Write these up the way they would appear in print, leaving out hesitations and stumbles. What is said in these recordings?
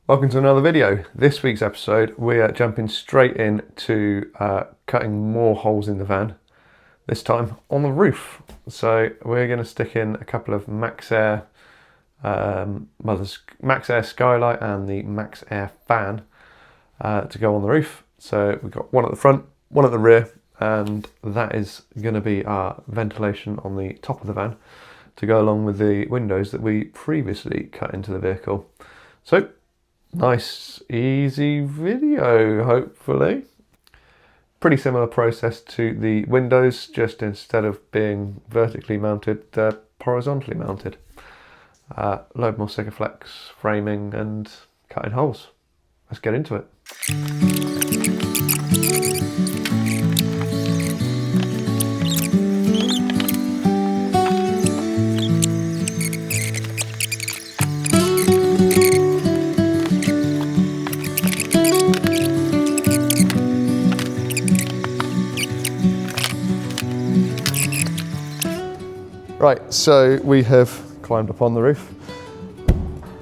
Welcome to another video. This week's episode we are jumping straight into cutting more holes in the van, this time on the roof. So we're going to stick in a couple of Max Air, Max Air Skylight and the Max Air fan to go on the roof. So we've got one at the front, one at the rear, and that is going to be our ventilation on the top of the van to go along with the windows that we previously cut into the vehicle. So nice easy video, hopefully. Pretty similar process to the windows, just instead of being vertically mounted, they're horizontally mounted. Load more Sikaflex framing and cutting holes. Let's get into it. Right, so we have climbed up on the roof,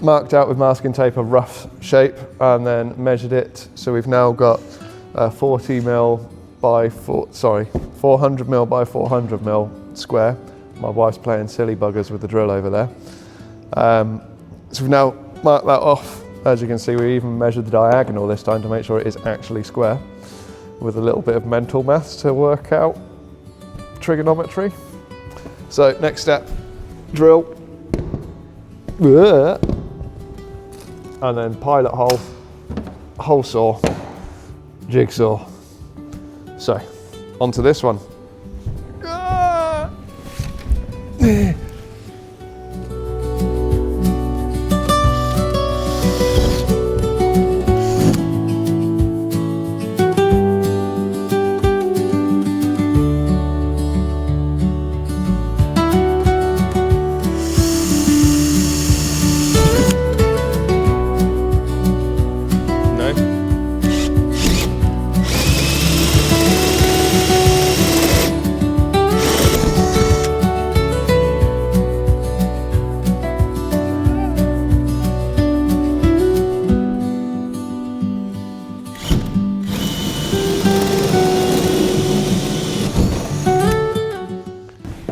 marked out with masking tape a rough shape, and then measured it. So we've now got 400mm by 400mm square. My wife's playing silly buggers with the drill over there. So we've now marked that off. As you can see, we even measured the diagonal this time to make sure it is actually square, with a little bit of mental maths to work out trigonometry. So next step, drill, and then pilot hole, hole saw, jigsaw. So onto this one.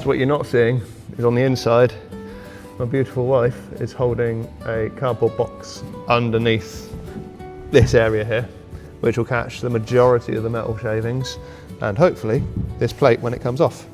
What you're not seeing is on the inside, my beautiful wife is holding a cardboard box underneath this area here, which will catch the majority of the metal shavings and hopefully this plate when it comes off.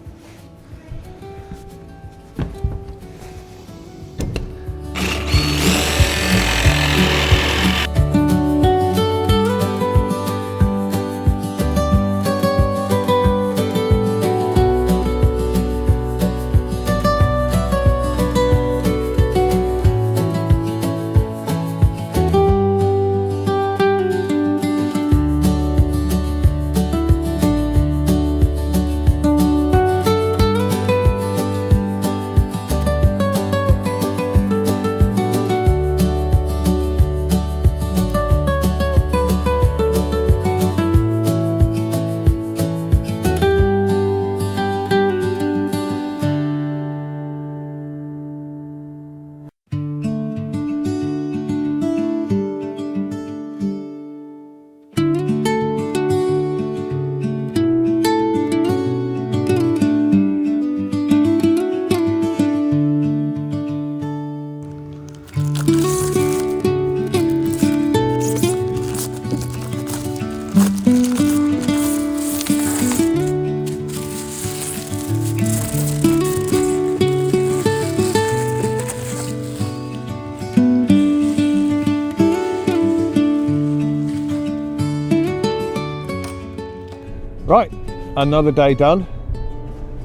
Right, another day done.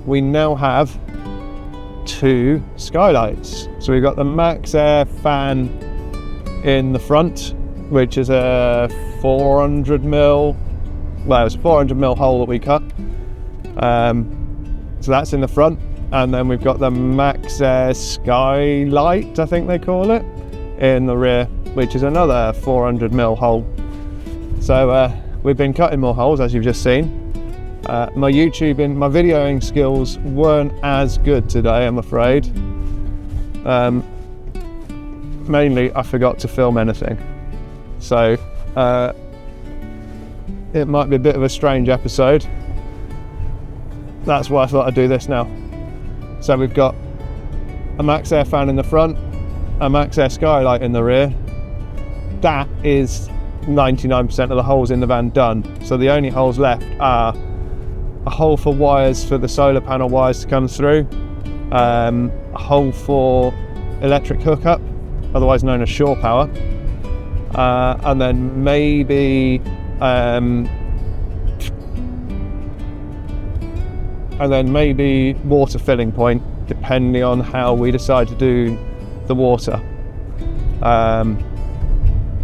We now have two skylights. So we've got the Max Air fan in the front, which is a 400mm, well, it's a 400mm hole that we cut. So that's in the front. And then we've got the Max Air Skylight, I think they call it, in the rear, which is another 400mm hole. So we've been cutting more holes, as you've just seen. My videoing skills weren't as good today, I'm afraid. Mainly, I forgot to film anything. So it might be a bit of a strange episode. That's why I thought I'd do this now. So we've got a Max Air fan in the front, a Max Air skylight in the rear. That is 99% of the holes in the van done. So the only holes left are a hole for wires for the solar panel wires to come through, a hole for electric hookup, otherwise known as shore power, and then maybe water filling point, depending on how we decide to do the water.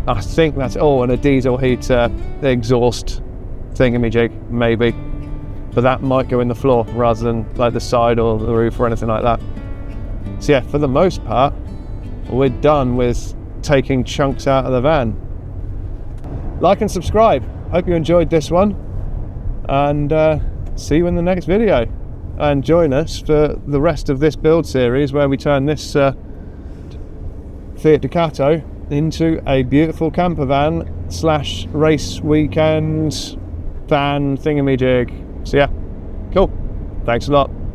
I think that's all, and a diesel heater exhaust thingamajig maybe, but that might go in the floor rather than like the side or the roof or anything like that. So yeah, for the most part we're done with taking chunks out of the van. Like and subscribe. Hope you enjoyed this one, and see you in the next video, and join us for the rest of this build series where we turn this Fiat Ducato into a beautiful camper van / race weekend van thingamajig. So yeah, cool. Thanks a lot.